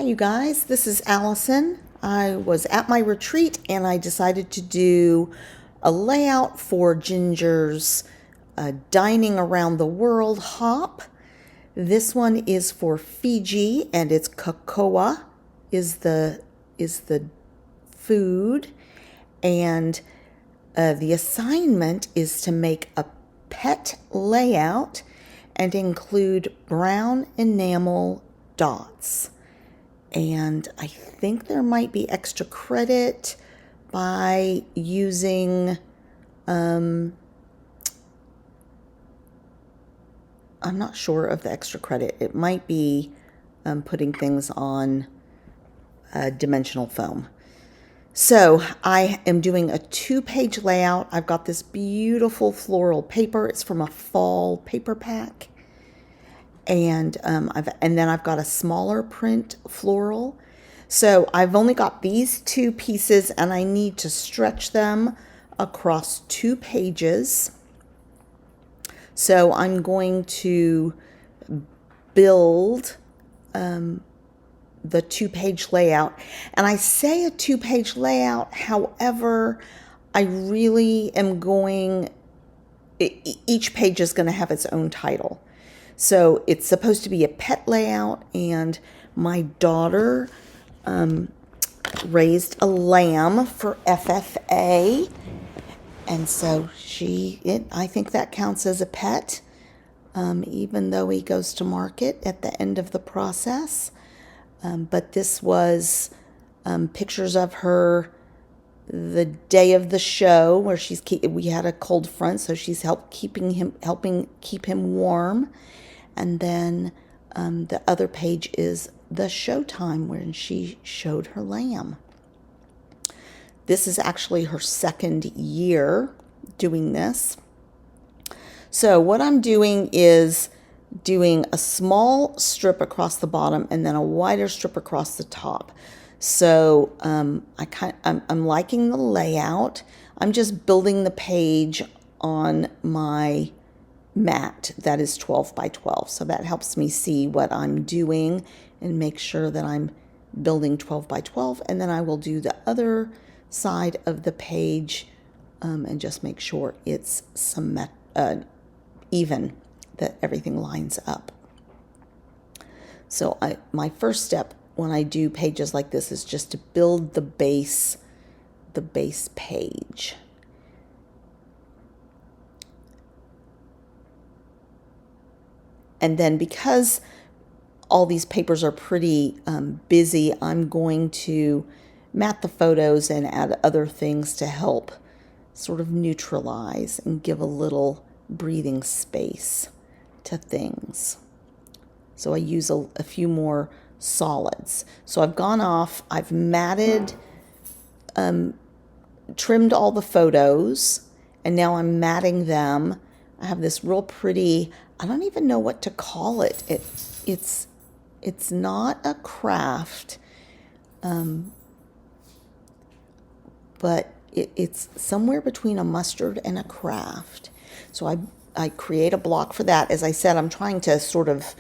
you guys, this is Allison. I was at my retreat and I decided to do a layout for Ginger's Dining Around the World hop. This one is for Fiji and it's cocoa is the food, and the assignment is to make a pet layout and include brown enamel dots. And I think there might be extra credit by using, I'm not sure of the extra credit. It might be putting things on dimensional foam. So I am doing a 2-page layout. I've got this beautiful floral paper. It's from a fall paper pack. And then I've got a smaller print floral. So I've only got these 2 pieces and I need to stretch them across 2 pages. So I'm going to build the 2-page layout. And I say a 2-page layout, however, I really am going, each page is going to have its own title. So it's supposed to be a pet layout, and my daughter raised a lamb for FFA, and so I think that counts as a pet, even though he goes to market at the end of the process. But this was pictures of her the day of the show, where we had a cold front, so she's helping keep him warm. And then the other page is the showtime when she showed her lamb. This is actually her 2nd year doing this. So what I'm doing is doing a small strip across the bottom and then a wider strip across the top. So I'm liking the layout. I'm just building the page on my mat that is 12 by 12. So that helps me see what I'm doing and make sure that I'm building 12 by 12. And then I will do the other side of the page and just make sure it's even, that everything lines up. So my first step when I do pages like this is just to build the base page. And then because all these papers are pretty busy, I'm going to mat the photos and add other things to help sort of neutralize and give a little breathing space to things. So I use a few more solids. So I've gone off, I've matted, trimmed all the photos, and now I'm matting them. I have this real pretty, I don't even know what to call it. It's not a craft, but it's somewhere between a mustard and a craft. So I create a block for that. As I said, I'm trying to sort of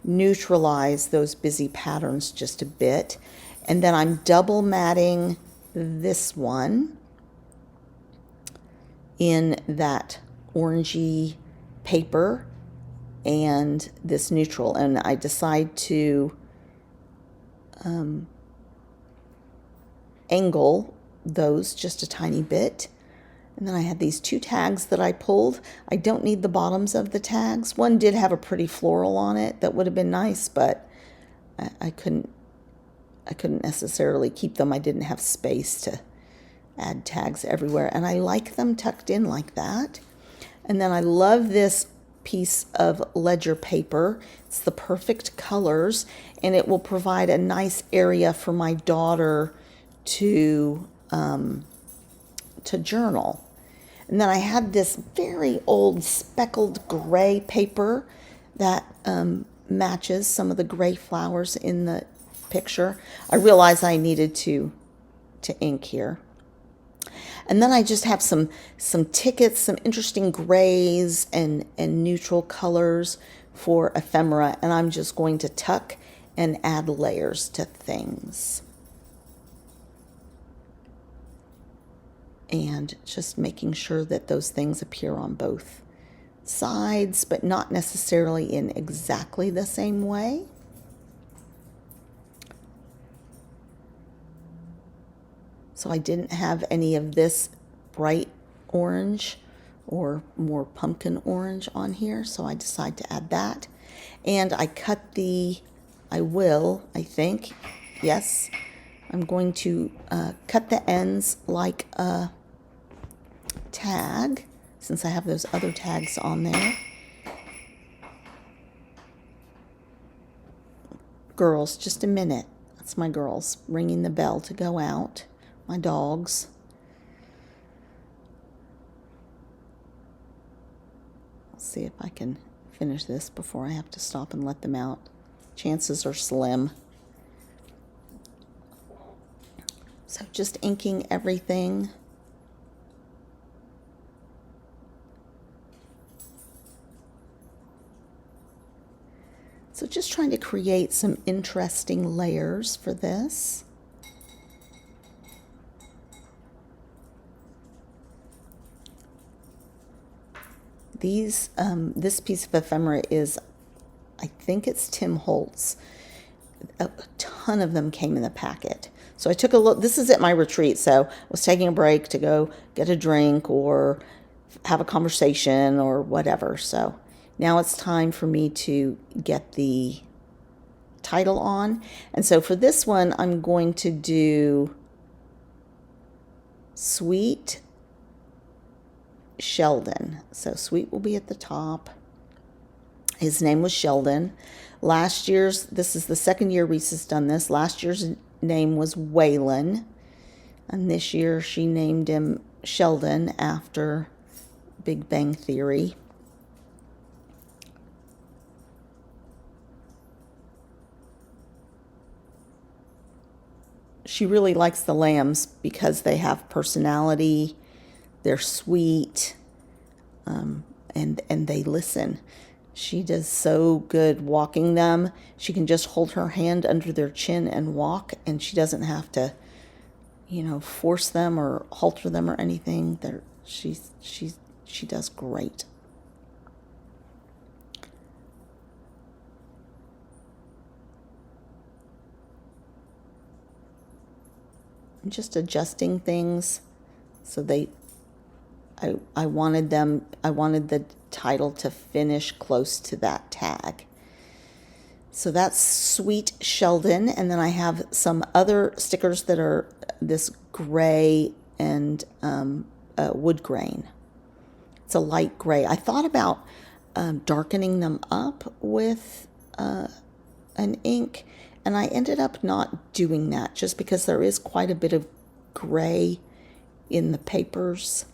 neutralize those busy patterns just a bit. And then I'm double matting this one in that orangey paper and this neutral. And I decide to angle those just a tiny bit. And then I had these 2 tags that I pulled. I don't need the bottoms of the tags. One did have a pretty floral on it that would have been nice, but I couldn't necessarily keep them. I didn't have space to add tags everywhere. And I like them tucked in like that. And then I love this piece of ledger paper. It's the perfect colors, and it will provide a nice area for my daughter to journal. And then I had this very old speckled gray paper that matches some of the gray flowers in the picture. I realized I needed to ink here. And then I just have some tickets, some interesting grays and neutral colors for ephemera, and I'm just going to tuck and add layers to things. And just making sure that those things appear on both sides, but not necessarily in exactly the same way. So I didn't have any of this bright orange or more pumpkin orange on here, so I decided to add that. And I cut I think, yes, I'm going to cut the ends like a tag, since I have those other tags on there. Girls, just a minute. That's my girls ringing the bell to go out. My dogs. I'll see if I can finish this before I have to stop and let them out. Chances are slim. So just inking everything. So just trying to create some interesting layers for this. This piece of ephemera is, I think it's Tim Holtz. A ton of them came in the packet. So I took a look. This is at my retreat, so I was taking a break to go get a drink or have a conversation or whatever. So now it's time for me to get the title on. And so for this one, I'm going to do Sweet Sheldon. So Sweet will be at the top. His name was Sheldon. This is the second year Reese has done this. Last year's name was Waylon. And this year she named him Sheldon after Big Bang Theory. She really likes the lambs because they have personality, they're sweet, and they listen. She does so good walking them. She can just hold her hand under their chin and walk, and she doesn't have to, force them or halter them or anything. She does great. I'm just adjusting things so I wanted the title to finish close to that tag. So that's Sweet Sheldon, and then I have some other stickers that are this gray and wood grain. It's a light gray. I thought about darkening them up with an ink, and I ended up not doing that just because there is quite a bit of gray in the papers.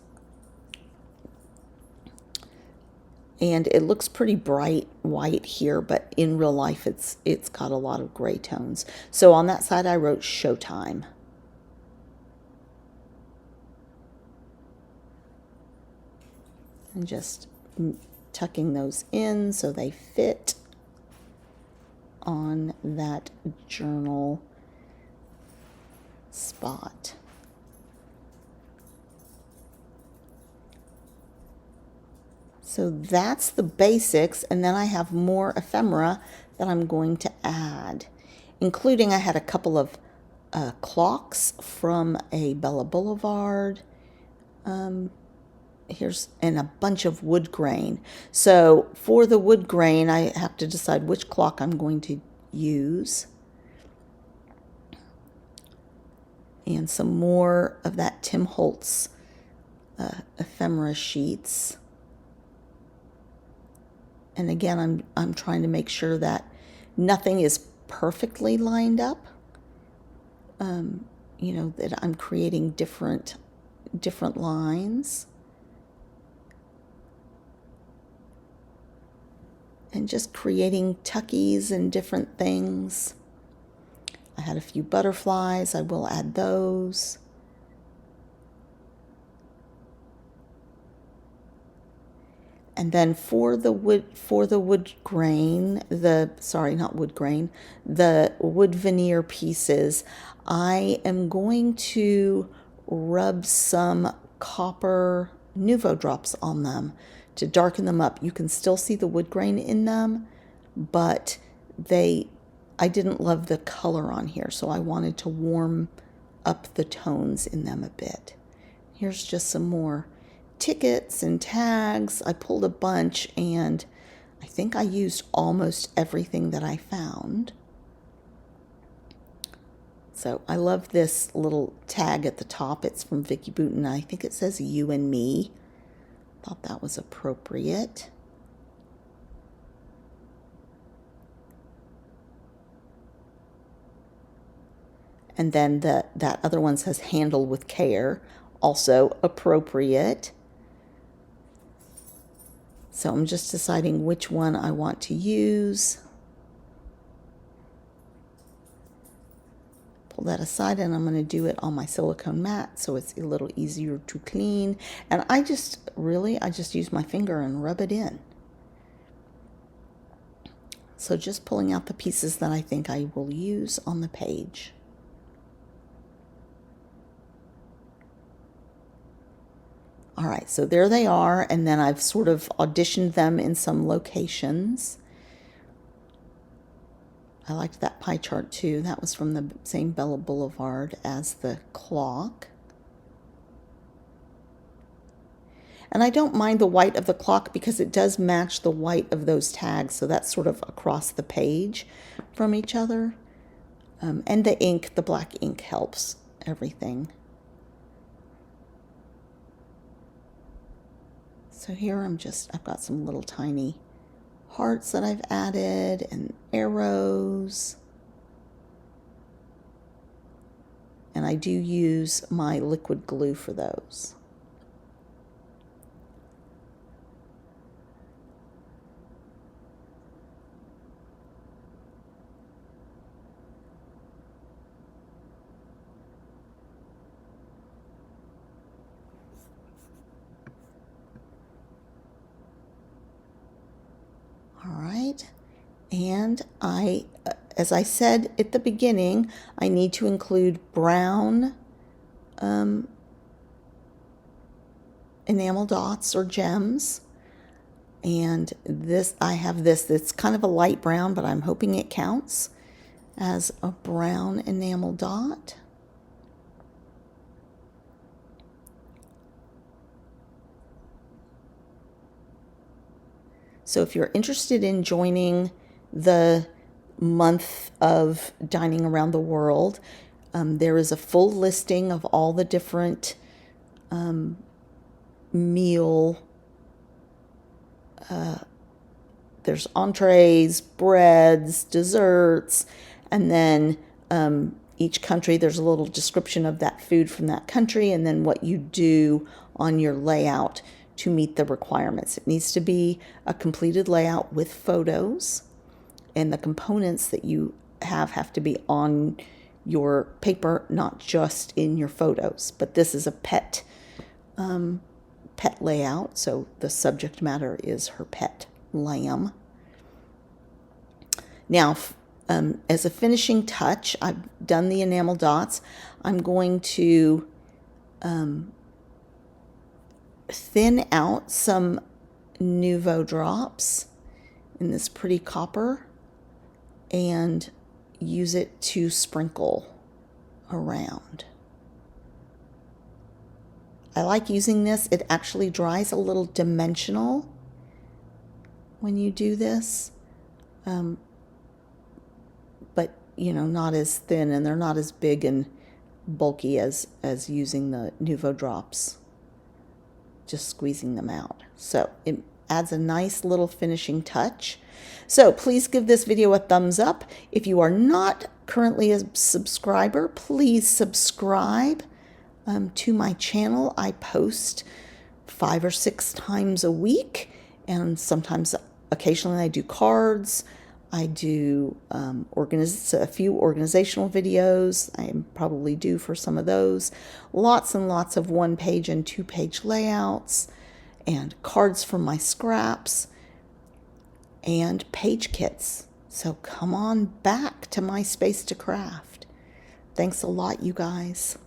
And it looks pretty bright white here, but in real life it's got a lot of gray tones. So on that side I wrote Showtime. And just tucking those in so they fit on that journal spot. So that's the basics, and then I have more ephemera that I'm going to add, including I had a couple of clocks from a Bella Boulevard. And a bunch of wood grain. So for the wood grain, I have to decide which clock I'm going to use. And some more of that Tim Holtz ephemera sheets. And again, I'm trying to make sure that nothing is perfectly lined up. That I'm creating different lines. And just creating tuckies and different things. I had a few butterflies. I will add those. And then for the wood grain, the wood veneer pieces, I am going to rub some copper Nouveau drops on them to darken them up. You can still see the wood grain in them, but I didn't love the color on here, so I wanted to warm up the tones in them a bit. Here's just some more tickets and tags. I pulled a bunch, and I think I used almost everything that I found. So I love this little tag at the top. It's from Vicky Booten. I think it says you and me. Thought that was appropriate. And then that other one says handle with care, also appropriate. So I'm just deciding which one I want to use. Pull that aside, and I'm going to do it on my silicone mat so it's a little easier to clean. And I just use my finger and rub it in. So just pulling out the pieces that I think I will use on the page. All right, so there they are, and then I've sort of auditioned them in some locations. I liked that pie chart too. That was from the same Bella Boulevard as the clock. And I don't mind the white of the clock because it does match the white of those tags, so that's sort of across the page from each other. And the ink, the black ink helps everything. So here I've got some little tiny hearts that I've added and arrows. And I do use my liquid glue for those. All right, and as I said at the beginning, I need to include brown enamel dots or gems. And I have this, it's kind of a light brown, but I'm hoping it counts as a brown enamel dot. So if you're interested in joining the month of Dining Around the World, there is a full listing of all the different meal. There's entrees, breads, desserts, and then each country, there's a little description of that food from that country, and then what you do on your layout to meet the requirements. It needs to be a completed layout with photos, and the components that you have to be on your paper, not just in your photos. But this is a pet layout, so the subject matter is her pet lamb. Now, as a finishing touch, I've done the enamel dots. I'm going to thin out some Nouveau drops in this pretty copper and use it to sprinkle around. I like using this. It actually dries a little dimensional when you do this, but not as thin, and they're not as big and bulky as using the Nouveau drops, just squeezing them out. So it adds a nice little finishing touch. So please give this video a thumbs up. If you are not currently a subscriber, please subscribe to my channel. I post 5 or 6 times a week, and occasionally I do cards. I do a few organizational videos. I am probably due for some of those. Lots and lots of 1-page and 2-page layouts. and cards from my scraps, and page kits. So come on back to my space to craft. Thanks a lot, you guys.